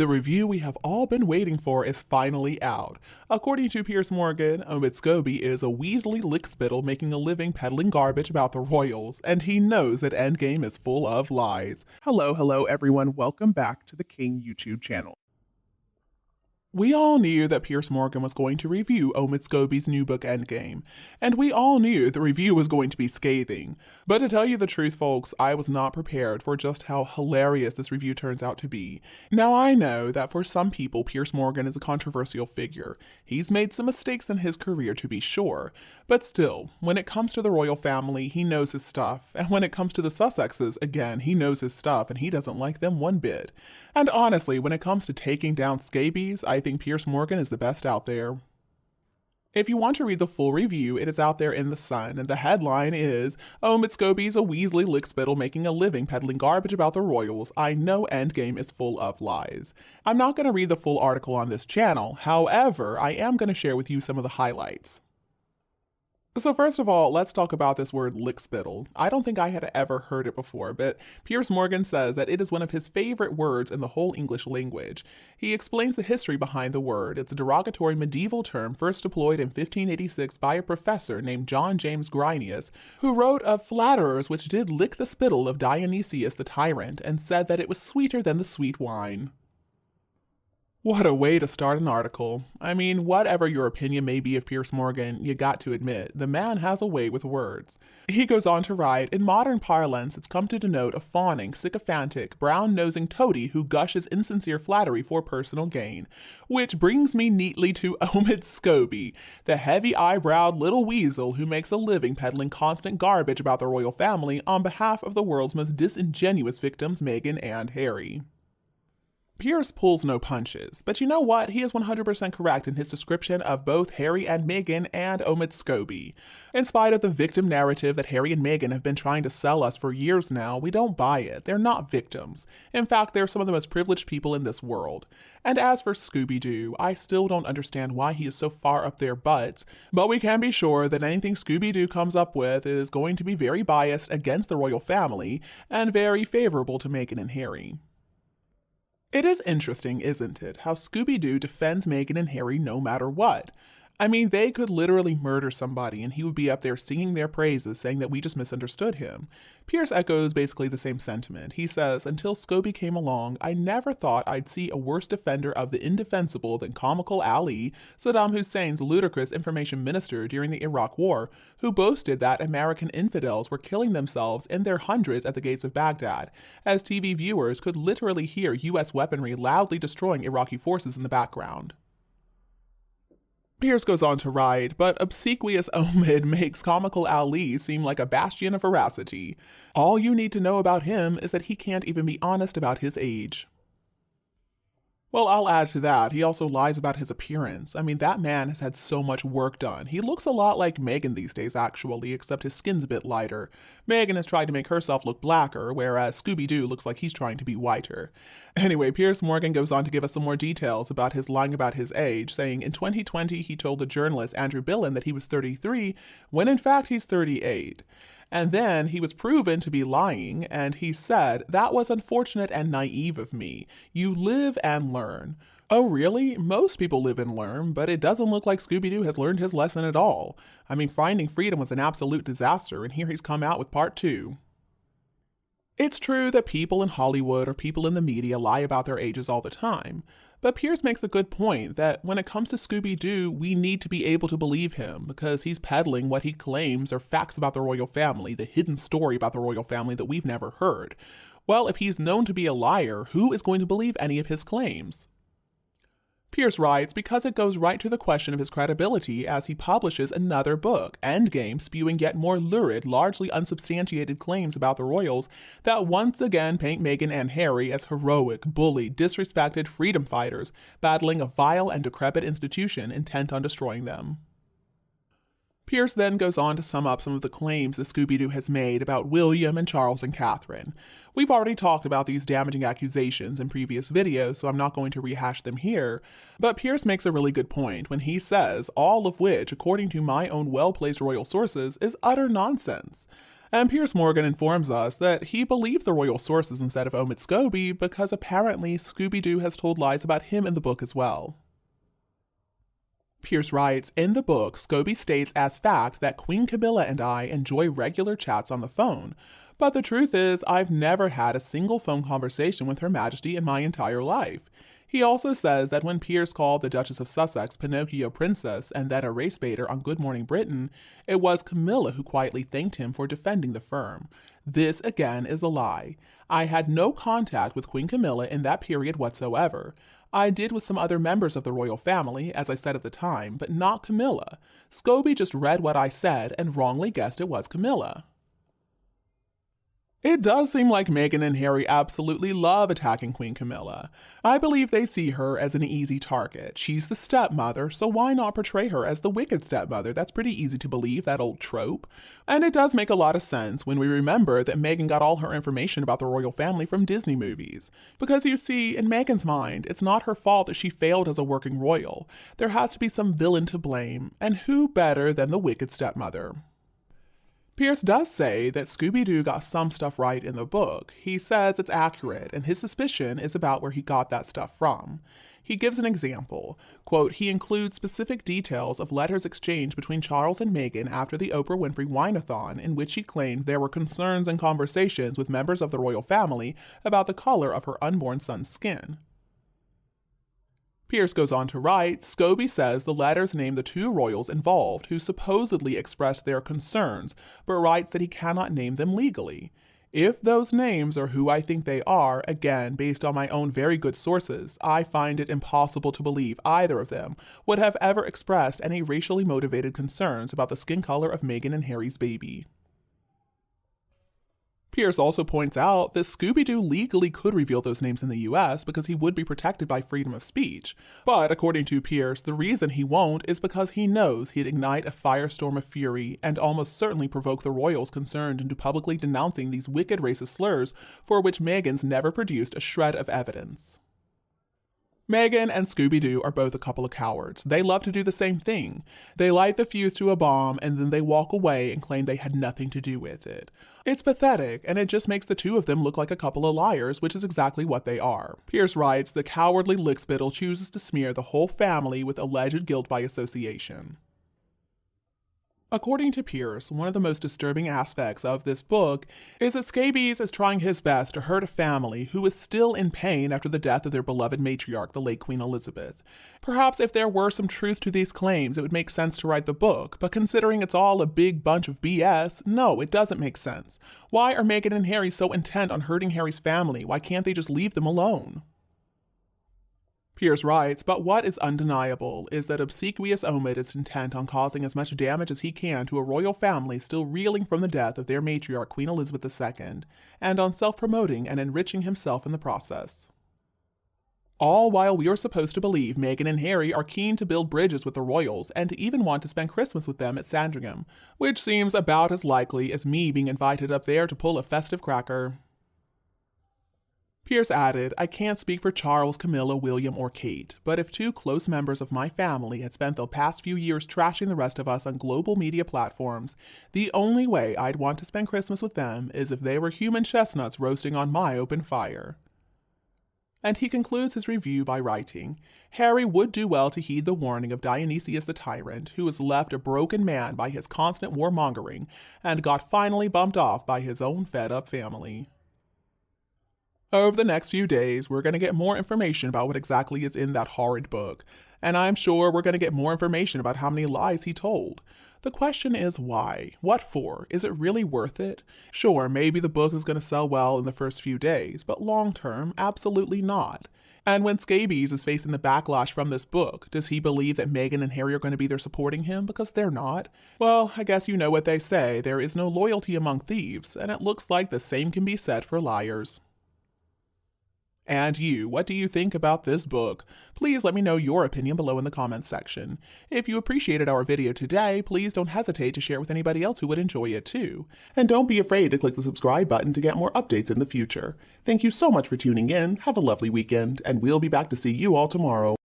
The review we have all been waiting for is finally out. According to Piers Morgan, Omid Scobie is a Weasley lickspittle making a living peddling garbage about the royals, and he knows that Endgame is full of lies. Hello everyone, welcome back to the King YouTube channel. We all knew that Piers Morgan was going to review Omid Scobie's new book Endgame, and we all knew the review was going to be scathing. But to tell you the truth, folks, I was not prepared for just how hilarious this review turns out to be. Now I know that for some people, Piers Morgan is a controversial figure. He's made some mistakes in his career, to be sure, but still, when it comes to the royal family, he knows his stuff, and when it comes to the Sussexes, again, he knows his stuff, and he doesn't like them one bit. And honestly, when it comes to taking down scabies, I think Piers Morgan is the best out there. If you want to read the full review, it is out there in the Sun, and the headline is, Omid Scobie's a Weasley lickspittle making a living peddling garbage about the royals. I know Endgame is full of lies. I'm not going to read the full article on this channel, however, I am going to share with you some of the highlights. So first of all, let's talk about this word lickspittle. I don't think I had ever heard it before, but Piers Morgan says that it is one of his favorite words in the whole English language. He explains the history behind the word. It's a derogatory medieval term first deployed in 1586 by a professor named John James Grinius, who wrote of flatterers which did lick the spittle of Dionysius the tyrant, and said that it was sweeter than the sweet wine. What a way to start an article. I mean, whatever your opinion may be of Piers Morgan, you got to admit, the man has a way with words. He goes on to write, in modern parlance, it's come to denote a fawning, sycophantic, brown-nosing toady who gushes insincere flattery for personal gain. Which brings me neatly to Omid Scobie, the heavy-eyebrowed little weasel who makes a living peddling constant garbage about the royal family on behalf of the world's most disingenuous victims, Meghan and Harry. Piers pulls no punches, but you know what? He is 100% correct in his description of both Harry and Meghan and Omid Scobie. In spite of the victim narrative that Harry and Meghan have been trying to sell us for years now, we don't buy it. They're not victims. In fact, they're some of the most privileged people in this world. And as for Scooby-Doo, I still don't understand why he is so far up their butts, but we can be sure that anything Scooby-Doo comes up with is going to be very biased against the royal family and very favorable to Meghan and Harry. It is interesting, isn't it, how Scooby-Doo defends Meghan and Harry no matter what. I mean, they could literally murder somebody and he would be up there singing their praises, saying that we just misunderstood him. Piers echoes basically the same sentiment. He says, until Scobie came along, I never thought I'd see a worse defender of the indefensible than comical Ali, Saddam Hussein's ludicrous information minister during the Iraq War, who boasted that American infidels were killing themselves in their hundreds at the gates of Baghdad, as TV viewers could literally hear U.S. weaponry loudly destroying Iraqi forces in the background. Piers goes on to write, but obsequious Omid makes comical Ali seem like a bastion of veracity. All you need to know about him is that he can't even be honest about his age. Well, I'll add to that, he also lies about his appearance. I mean, that man has had so much work done. He looks a lot like Meghan these days, actually, except his skin's a bit lighter. Meghan has tried to make herself look blacker, whereas Scooby-Doo looks like he's trying to be whiter. Anyway, Piers Morgan goes on to give us some more details about his lying about his age, saying in 2020 he told the journalist Andrew Billen that he was 33, when in fact he's 38. And then he was proven to be lying, and he said, that was unfortunate and naive of me. You live and learn. Oh really? Most people live and learn, but it doesn't look like Scooby-Doo has learned his lesson at all. I mean, Finding Freedom was an absolute disaster, and here he's come out with part 2. It's true that people in Hollywood or people in the media lie about their ages all the time. But Piers makes a good point that when it comes to Scooby-Doo, we need to be able to believe him because he's peddling what he claims are facts about the royal family, the hidden story about the royal family that we've never heard. Well, if he's known to be a liar, who is going to believe any of his claims? Piers writes, because it goes right to the question of his credibility as he publishes another book, Endgame, spewing yet more lurid, largely unsubstantiated claims about the royals that once again paint Meghan and Harry as heroic, bullied, disrespected freedom fighters, battling a vile and decrepit institution intent on destroying them. Piers then goes on to sum up some of the claims that Scooby-Doo has made about William and Charles and Catherine. We've already talked about these damaging accusations in previous videos, so I'm not going to rehash them here, but Piers makes a really good point when he says, all of which, according to my own well-placed royal sources, is utter nonsense. And Piers Morgan informs us that he believed the royal sources instead of Omid Scobie because apparently Scooby-Doo has told lies about him in the book as well. Piers writes, in the book, Scobie states as fact that Queen Camilla and I enjoy regular chats on the phone, but the truth is I've never had a single phone conversation with Her Majesty in my entire life. He also says that when Piers called the Duchess of Sussex Pinocchio Princess and then a race baiter on Good Morning Britain, it was Camilla who quietly thanked him for defending the firm. This, again, is a lie. I had no contact with Queen Camilla in that period whatsoever. I did with some other members of the royal family, as I said at the time, but not Camilla. Scobie just read what I said and wrongly guessed it was Camilla. It does seem like Meghan and Harry absolutely love attacking Queen Camilla. I believe they see her as an easy target. She's the stepmother, so why not portray her as the wicked stepmother? That's pretty easy to believe, that old trope. And it does make a lot of sense when we remember that Meghan got all her information about the royal family from Disney movies. Because you see, in Meghan's mind, it's not her fault that she failed as a working royal. There has to be some villain to blame, and who better than the wicked stepmother? Piers does say that Scooby-Doo got some stuff right in the book. He says it's accurate, and his suspicion is about where he got that stuff from. He gives an example. Quote, he includes specific details of letters exchanged between Charles and Meghan after the Oprah Winfrey Wine-a-thon, in which he claimed there were concerns and conversations with members of the royal family about the color of her unborn son's skin. Piers goes on to write, Scobie says the letters name the two royals involved who supposedly expressed their concerns, but writes that he cannot name them legally. If those names are who I think they are, again, based on my own very good sources, I find it impossible to believe either of them would have ever expressed any racially motivated concerns about the skin color of Meghan and Harry's baby. Piers also points out that Scooby-Doo legally could reveal those names in the US because he would be protected by freedom of speech. But according to Piers, the reason he won't is because he knows he'd ignite a firestorm of fury and almost certainly provoke the royals concerned into publicly denouncing these wicked racist slurs for which Meghan's never produced a shred of evidence. Meghan and Scooby-Doo are both a couple of cowards. They love to do the same thing. They light the fuse to a bomb and then they walk away and claim they had nothing to do with it. It's pathetic, and it just makes the two of them look like a couple of liars, which is exactly what they are. Piers writes, the cowardly lickspittle chooses to smear the whole family with alleged guilt by association. According to Piers, one of the most disturbing aspects of this book is that Scabies is trying his best to hurt a family who is still in pain after the death of their beloved matriarch, the late Queen Elizabeth. Perhaps if there were some truth to these claims, it would make sense to write the book, but considering it's all a big bunch of BS, no, it doesn't make sense. Why are Meghan and Harry so intent on hurting Harry's family? Why can't they just leave them alone? Piers writes, but what is undeniable is that obsequious Omid is intent on causing as much damage as he can to a royal family still reeling from the death of their matriarch Queen Elizabeth II, and on self-promoting and enriching himself in the process. All while we are supposed to believe Meghan and Harry are keen to build bridges with the royals and to even want to spend Christmas with them at Sandringham, which seems about as likely as me being invited up there to pull a festive cracker. Piers added, I can't speak for Charles, Camilla, William, or Kate, but if two close members of my family had spent the past few years trashing the rest of us on global media platforms, the only way I'd want to spend Christmas with them is if they were human chestnuts roasting on my open fire. And he concludes his review by writing, Harry would do well to heed the warning of Dionysius the tyrant, who was left a broken man by his constant warmongering and got finally bumped off by his own fed-up family. Over the next few days, we're going to get more information about what exactly is in that horrid book, and I'm sure we're going to get more information about how many lies he told. The question is why? What for? Is it really worth it? Sure, maybe the book is going to sell well in the first few days, but long term, absolutely not. And when Scabies is facing the backlash from this book, does he believe that Meghan and Harry are going to be there supporting him? Because they're not. Well, I guess you know what they say, there is no loyalty among thieves, and it looks like the same can be said for liars. And you, what do you think about this book? Please let me know your opinion below in the comments section. If you appreciated our video today, please don't hesitate to share it with anybody else who would enjoy it too. And don't be afraid to click the subscribe button to get more updates in the future. Thank you so much for tuning in, have a lovely weekend, and we'll be back to see you all tomorrow.